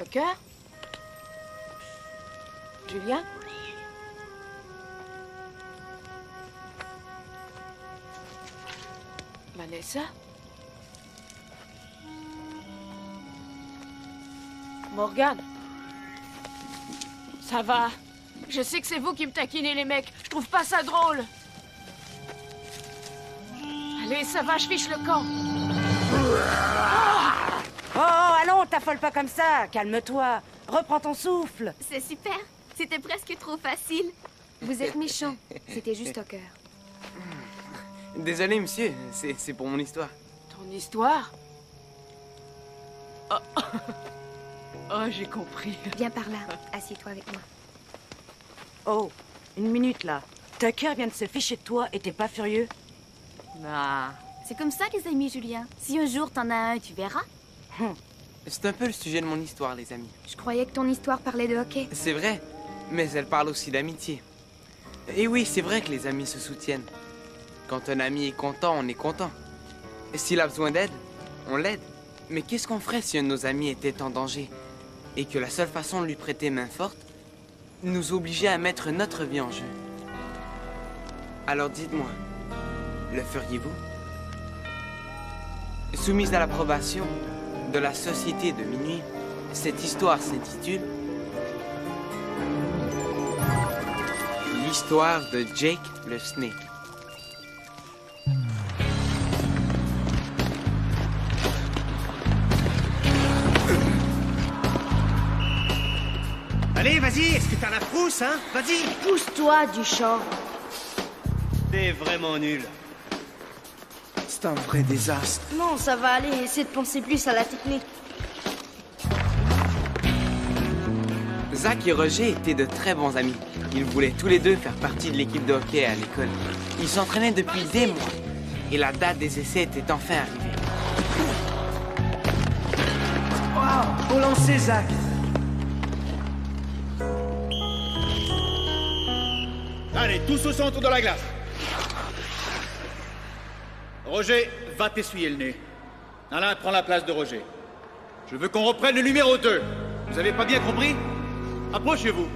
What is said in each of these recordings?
Ok? Julien? Vanessa? Morgane? Ça va. Je sais que c'est vous qui me taquinez, les mecs. Je trouve pas ça drôle. Allez, ça va, je fiche le camp. Oh, allons, t'affole pas comme ça. Calme-toi. Reprends ton souffle. C'est super. C'était presque trop facile. Vous êtes méchant. C'était juste au cœur. Désolé, monsieur. C'est pour mon histoire. Ton histoire? Oh, oh j'ai compris. Viens par là. Assieds-toi avec moi. Oh, une minute là. Tucker vient de se ficher de toi et t'es pas furieux? Ah. C'est comme ça, les amis, Julien. Si un jour t'en as un, tu verras. C'est un peu le sujet de mon histoire, les amis. Je croyais que ton histoire parlait de hockey. C'est vrai, mais elle parle aussi d'amitié. Et oui, c'est vrai que les amis se soutiennent. Quand un ami est content, on est content. S'il a besoin d'aide, on l'aide. Mais qu'est-ce qu'on ferait si un de nos amis était en danger et que la seule façon de lui prêter main forte nous obligeait à mettre notre vie en jeu? Alors dites-moi, le feriez-vous? Soumise à l'approbation de la Société de Minuit, cette histoire s'intitule L'histoire de Jake le Snake. Allez, vas-y, est-ce que t'as la frousse, hein? Vas-y! Pousse-toi, Duchamp. T'es vraiment nul. C'est un vrai désastre. Non, ça va aller. Essaie de penser plus à la technique. Zach et Roger étaient de très bons amis. Ils voulaient tous les deux faire partie de l'équipe de hockey à l'école. Ils s'entraînaient depuis des mois. Et la date des essais était enfin arrivée. Wow! Au lancer, Zach! Allez, tous au centre de la glace. Roger, va t'essuyer le nez. Alain, prends la place de Roger. Je veux qu'on reprenne le numéro 2. Vous avez pas bien compris? Approchez-vous.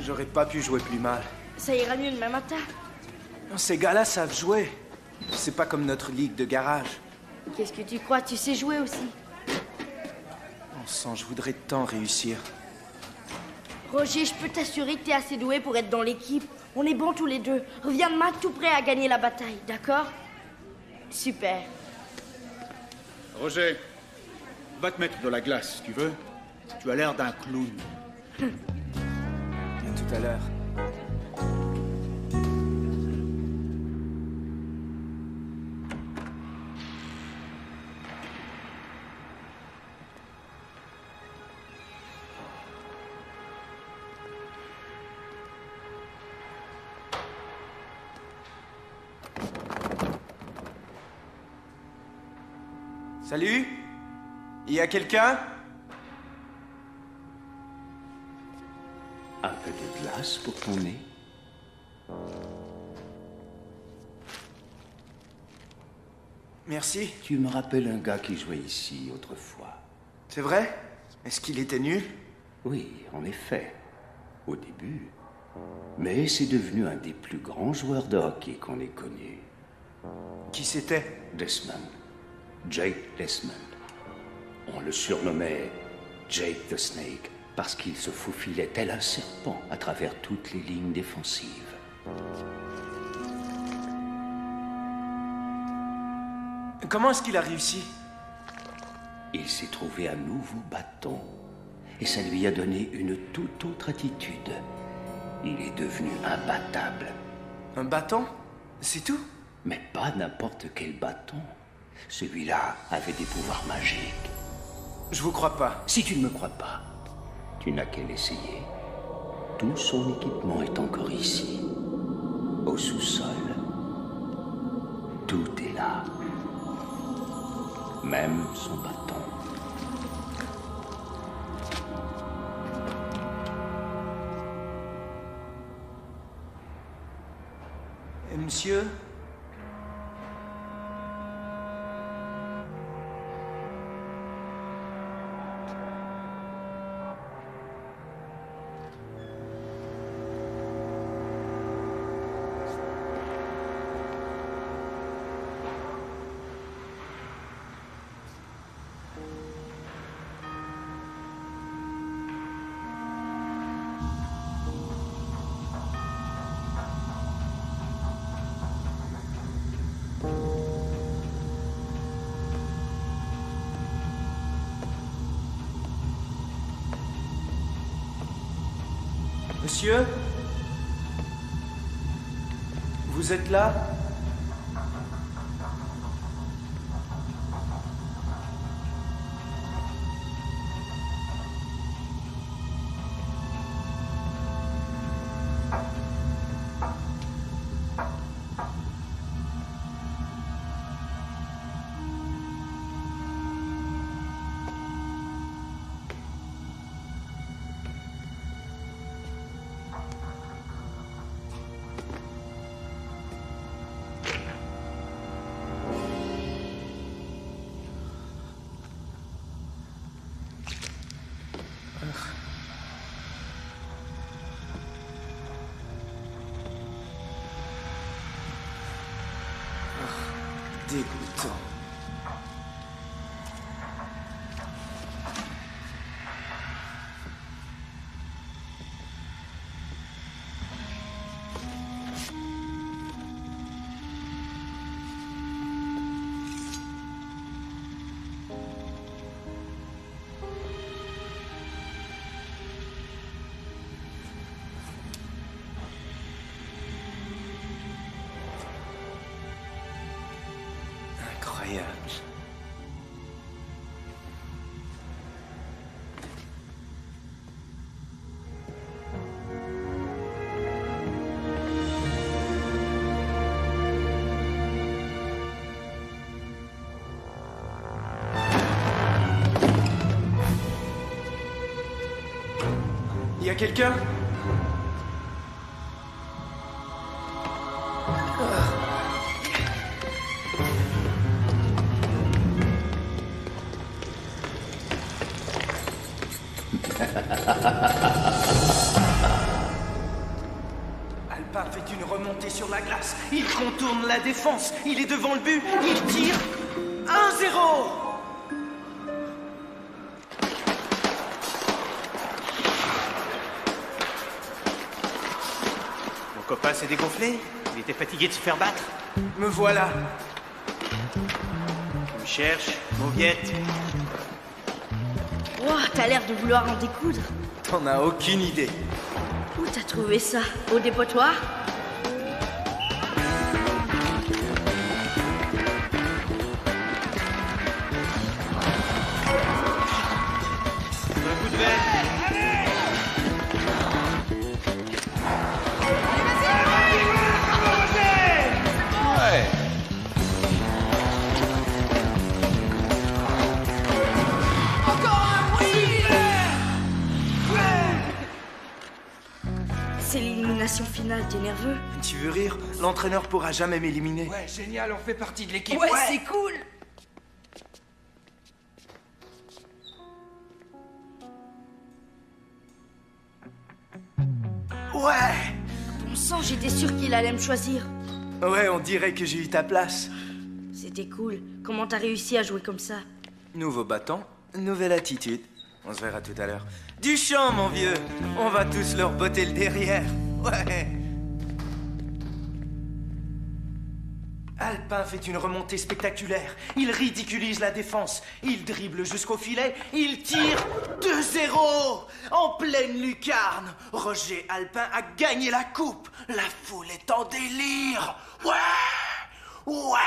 J'aurais pas pu jouer plus mal. Ça ira mieux demain matin. Non, ces gars-là savent jouer. C'est pas comme notre ligue de garage. Qu'est-ce que tu crois? Tu sais jouer aussi. On sent, je voudrais tant réussir. Roger, je peux t'assurer que t'es assez doué pour être dans l'équipe. On est bons tous les deux. Reviens demain tout prêt à gagner la bataille, d'accord? Super. Roger, va te mettre de la glace, si tu veux. Tu as l'air d'un clown. À tout à l'heure. Salut? Il y a quelqu'un? Un peu de glace pour ton nez? Merci. Tu me rappelles un gars qui jouait ici autrefois. C'est vrai? Est-ce qu'il était nul? Oui, en effet. Au début. Mais c'est devenu un des plus grands joueurs de hockey qu'on ait connu. Qui c'était? Desmond. Jake Desmond. On le surnommait Jake the Snake parce qu'il se faufilait tel un serpent à travers toutes les lignes défensives. Comment est-ce qu'il a réussi? Il s'est trouvé un nouveau bâton et ça lui a donné une toute autre attitude. Il est devenu imbattable. Un bâton? C'est tout? Mais pas n'importe quel bâton. Celui-là avait des pouvoirs magiques. Je vous crois pas. Si tu ne me crois pas, tu n'as qu'à l'essayer. Tout son équipement est encore ici. Au sous-sol. Tout est là. Même son bâton. Monsieur? Monsieur? Vous êtes là? Dégoûtant. Incroyable. Y a quelqu'un? Alpin fait une remontée sur la glace. Il contourne la défense. Il est devant le but. Il tire. 1-0. Mon copain s'est dégonflé. Il était fatigué de se faire battre. Me voilà. Tu me cherches, mauviette. Ouah, t'as l'air de vouloir en découdre. T'en as aucune idée. Où t'as trouvé ça? Au dépotoir? Un coup de veine. C'est l'élimination finale, t'es nerveux? Tu veux rire? L'entraîneur pourra jamais m'éliminer. Ouais, génial, on fait partie de l'équipe. Ouais. C'est cool. Ouais. Bon sang, j'étais sûr qu'il allait me choisir. Ouais, on dirait que j'ai eu ta place. C'était cool. Comment t'as réussi à jouer comme ça? Nouveau bâton, nouvelle attitude. On se verra tout à l'heure. Du chant, mon vieux. On va tous leur botter le derrière. Ouais. Alpin fait une remontée spectaculaire. Il ridiculise la défense. Il dribble jusqu'au filet. Il tire 2-0 en pleine lucarne. Roger Alpin a gagné la coupe. La foule est en délire. Ouais. Ouais.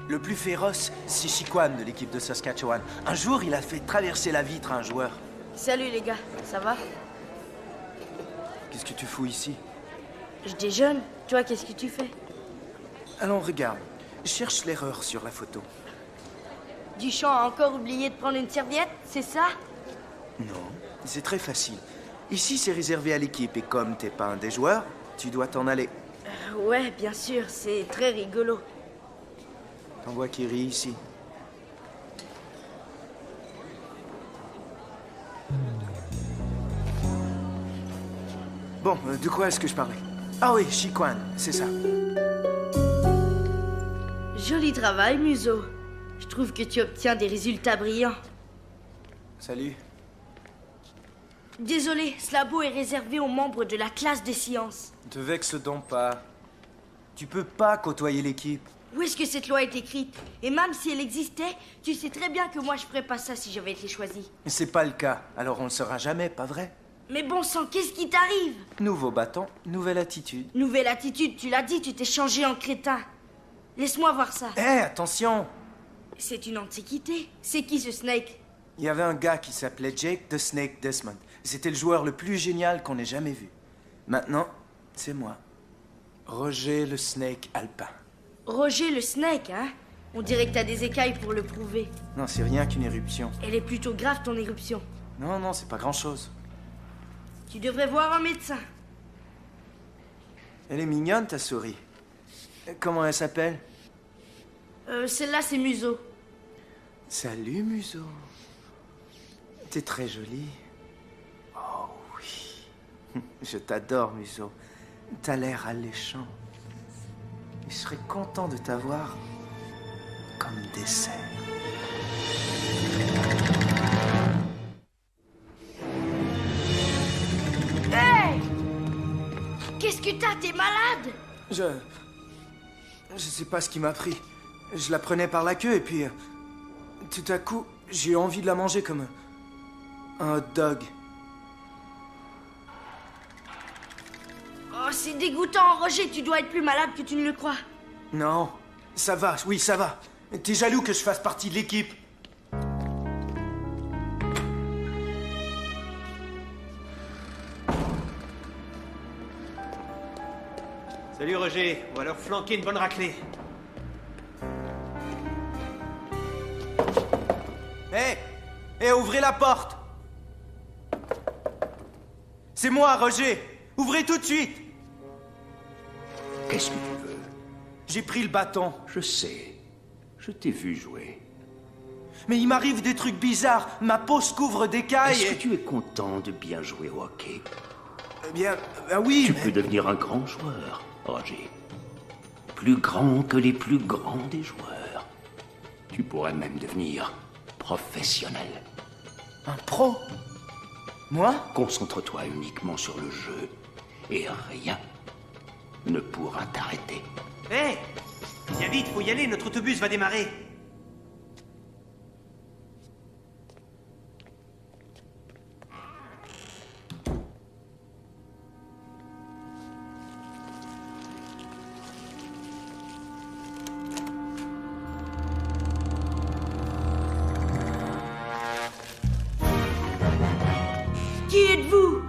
Le plus féroce, c'est Chiquan de l'équipe de Saskatchewan. Un jour, il a fait traverser la vitre à un joueur. Salut les gars, ça va? Qu'est-ce que tu fous ici? Je déjeune. Toi, qu'est-ce que tu fais? Allons, regarde. Cherche l'erreur sur la photo. Duchamp a encore oublié de prendre une serviette, c'est ça? Non, c'est très facile. Ici, c'est réservé à l'équipe et comme t'es pas un des joueurs, tu dois t'en aller. Ouais, bien sûr, c'est très rigolo. T'en vois qui rit ici. Bon, de quoi est-ce que je parlais? Ah oui, Chiquan, c'est ça. Joli travail, Museau. Je trouve que tu obtiens des résultats brillants. Salut. Désolé, ce labo est réservé aux membres de la classe des sciences. Ne te vexe donc pas. Tu peux pas côtoyer l'équipe. Où est-ce que cette loi est écrite? Et même si elle existait, tu sais très bien que moi je ferais pas ça si j'avais été choisi. C'est pas le cas, alors on le saura jamais, pas vrai? Mais bon sang, qu'est-ce qui t'arrive? Nouveau bâton, nouvelle attitude. Nouvelle attitude, tu l'as dit, tu t'es changé en crétin. Laisse-moi voir ça. Hé, attention! C'est une antiquité. C'est qui ce Snake? Il y avait un gars qui s'appelait Jake the Snake Desmond. C'était le joueur le plus génial qu'on ait jamais vu. Maintenant, c'est moi. Roger le Snake Alpin. Roger le Snake, hein? On dirait que t'as des écailles pour le prouver. Non, c'est rien qu'une éruption. Elle est plutôt grave, ton éruption. Non, non, c'est pas grand-chose. Tu devrais voir un médecin. Elle est mignonne, ta souris. Comment elle s'appelle? Celle-là, c'est Museau. Salut, Museau. T'es très jolie. Oh oui. Je t'adore, Museau. T'as l'air alléchant. Et je serais content de t'avoir comme dessert. Hey! Qu'est-ce que t'as? T'es malade? Je sais pas ce qui m'a pris. Je la prenais par la queue et puis... tout à coup, j'ai eu envie de la manger comme un hot dog. Oh, c'est dégoûtant, Roger, tu dois être plus malade que tu ne le crois. Non, ça va, oui, ça va. T'es jaloux que je fasse partie de l'équipe. Salut Roger, on va leur flanquer une bonne raclée. Hé, ouvrez la porte. C'est moi, Roger. Ouvrez tout de suite. Qu'est-ce que tu veux? J'ai pris le bâton. Je sais. Je t'ai vu jouer. Mais il m'arrive des trucs bizarres. Ma peau se couvre d'écailles. Est-ce que tu es content de bien jouer au hockey? Eh bien, oui, Tu mais... peux devenir un grand joueur, Roger. Plus grand que les plus grands des joueurs. Tu pourrais même devenir professionnel. Un pro? Moi? Concentre-toi uniquement sur le jeu et rien ne pourra t'arrêter. Hé! Viens vite, faut y aller, notre autobus va démarrer. Qui êtes-vous?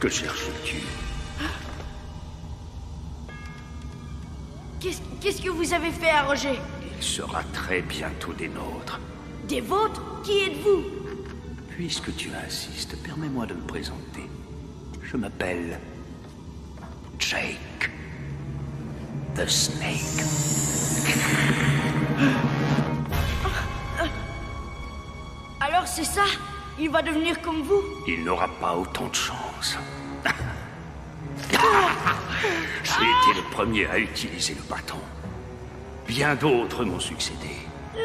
Que cherches-tu? Qu'est-ce que vous avez fait à Roger? Il sera très bientôt des nôtres. Des vôtres? Qui êtes-vous? Puisque tu insistes, permets-moi de me présenter. Je m'appelle Jake the Snake. Alors c'est ça? Il va devenir comme vous? Il n'aura pas autant de chance. J'ai été le premier à utiliser le bâton. Bien d'autres m'ont succédé.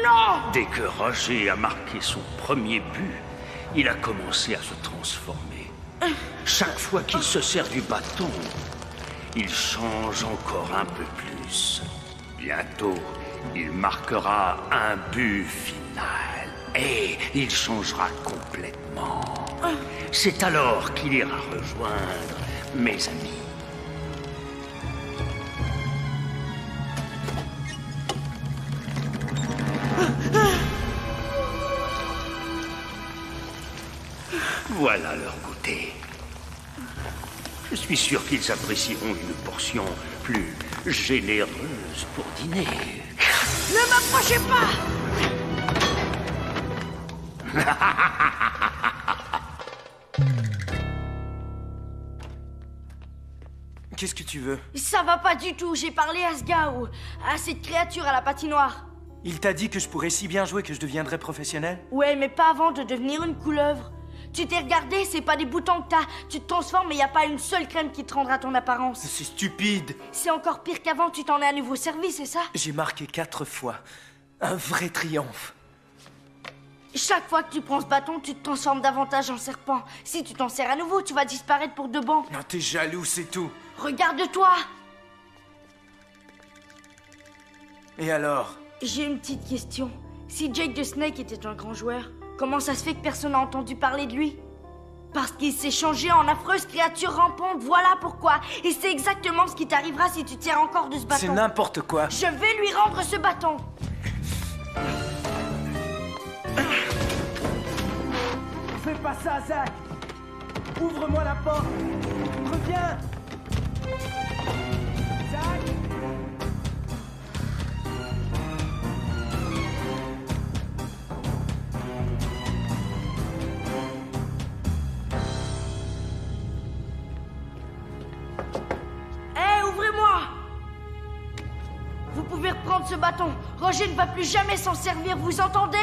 Non! Dès que Roger a marqué son premier but, il a commencé à se transformer. Chaque fois qu'il se sert du bâton, il change encore un peu plus. Bientôt, Il marquera un but final et il changera complètement. C'est alors qu'il ira rejoindre mes amis. Voilà leur goûter. Je suis sûr qu'ils apprécieront une portion plus généreuse pour dîner. Ne m'approchez pas! Qu'est-ce que tu veux? Ça va pas du tout. J'ai parlé à ce gars ou à cette créature à la patinoire. Il t'a dit que je pourrais si bien jouer que je deviendrais professionnel? Ouais, mais pas avant de devenir une couleuvre. Tu t'es regardé, c'est pas des boutons que t'as. Tu te transformes et y a pas une seule crème qui te rendra ton apparence. C'est stupide. C'est encore pire qu'avant, tu t'en es à nouveau servi, c'est ça? J'ai marqué 4 fois. Un vrai triomphe. Chaque fois que tu prends ce bâton, tu te transformes davantage en serpent. Si tu t'en sers à nouveau, tu vas disparaître pour de bon. Non, t'es jaloux, c'est tout. Regarde-toi! Et alors? J'ai une petite question. Si Jake the Snake était un grand joueur, comment ça se fait que personne n'a entendu parler de lui? Parce qu'il s'est changé en affreuse créature rampante, voilà pourquoi. Et c'est exactement ce qui t'arrivera si tu tiens encore de ce bâton. C'est n'importe quoi. Je vais lui rendre ce bâton. Fais pas ça, Zach! Ouvre-moi la porte! Reviens! Zach! Hé, ouvrez-moi! Vous pouvez reprendre ce bâton. Roger ne va plus jamais s'en servir, vous entendez?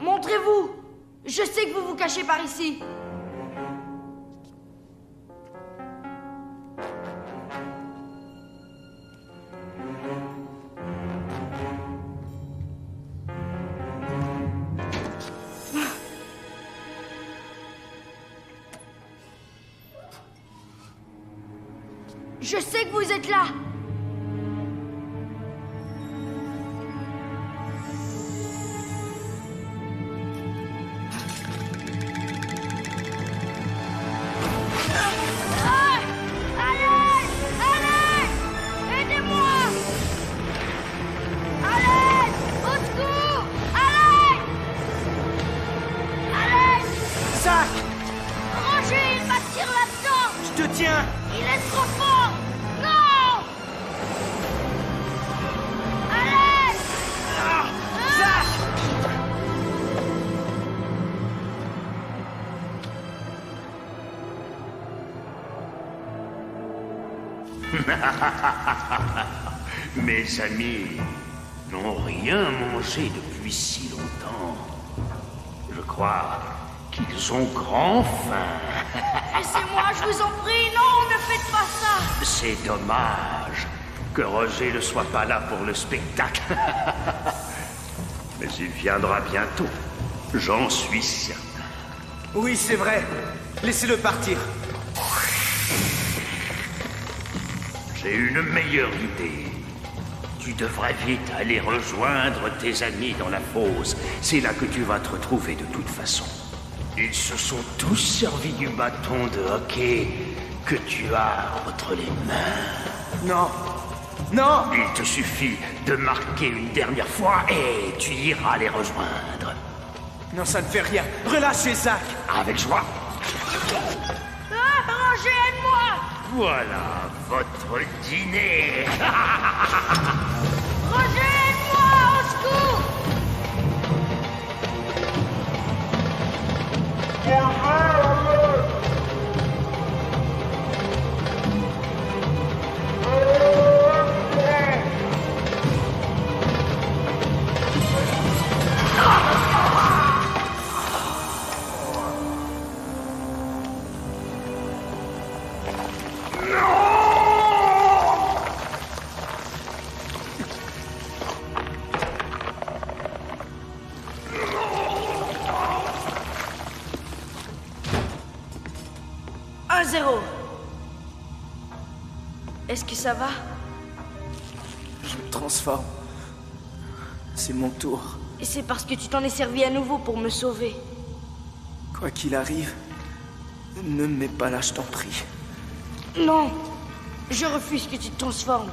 Montrez-vous! Je sais que vous vous cachez par ici. Je sais que vous êtes là. Mes amis n'ont rien mangé depuis si longtemps. Je crois qu'ils ont grand faim. Laissez-moi, je vous en prie, non, ne faites pas ça. C'est dommage que Roger ne soit pas là pour le spectacle. Mais il viendra bientôt, j'en suis certain. Oui, c'est vrai. Laissez-le partir. J'ai une meilleure idée. Tu devrais vite aller rejoindre tes amis dans la fosse. C'est là que tu vas te retrouver de toute façon. Ils se sont tous servis du bâton de hockey que tu as entre les mains. Non. Non! Il te suffit de marquer une dernière fois et tu iras les rejoindre. Non, ça ne fait rien. Relâchez Zach. Avec joie. Ah, Roger, aide-moi! Voilà votre dîner. Roger, aide-moi, au secours! 1-0. Est-ce que ça va? Je me transforme. C'est mon tour. Et c'est parce que tu t'en es servi à nouveau pour me sauver. Quoi qu'il arrive, ne me mets pas là, je t'en prie. Non, je refuse que tu te transformes.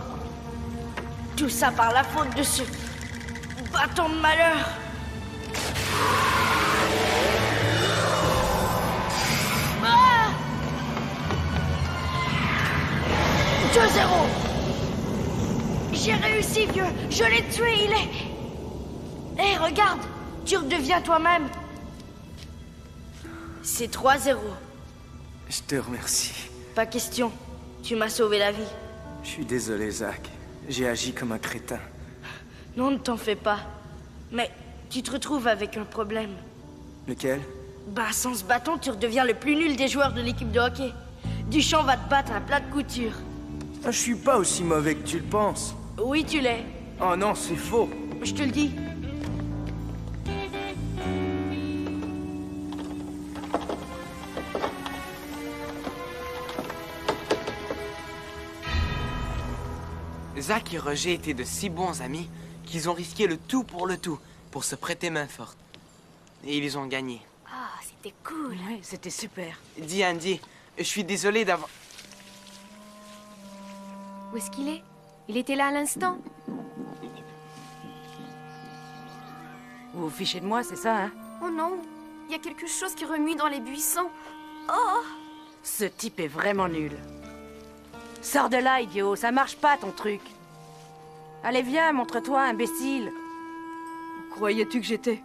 Tout ça par la faute de ce bâton de malheur. Ah 2-0. J'ai réussi, vieux. Je l'ai tué, il est... Hé, regarde, tu redeviens toi-même. C'est 3-0. Je te remercie. Pas question. Tu m'as sauvé la vie. Je suis désolé, Zach. J'ai agi comme un crétin. Non, ne t'en fais pas. Mais tu te retrouves avec un problème. Lequel? Bah, sans ce bâton, tu redeviens le plus nul des joueurs de l'équipe de hockey. Duchamp va te battre à plat de couture. Ah, je suis pas aussi mauvais que tu le penses. Oui, tu l'es. Oh non, c'est faux. Je te le dis. Zach et Roger étaient de si bons amis qu'ils ont risqué le tout pour se prêter main forte. Et ils ont gagné. Ah, c'était cool. Ouais, c'était super. Dis Andy, je suis désolé d'avoir... Où est-ce qu'il est? Il était là à l'instant. Vous vous fichez de moi, c'est ça, hein? Oh non, il y a quelque chose qui remue dans les buissons. Oh! Ce type est vraiment nul. Sors de là, idiot, ça marche pas ton truc. Allez, viens, montre-toi, imbécile. Où croyais-tu que j'étais?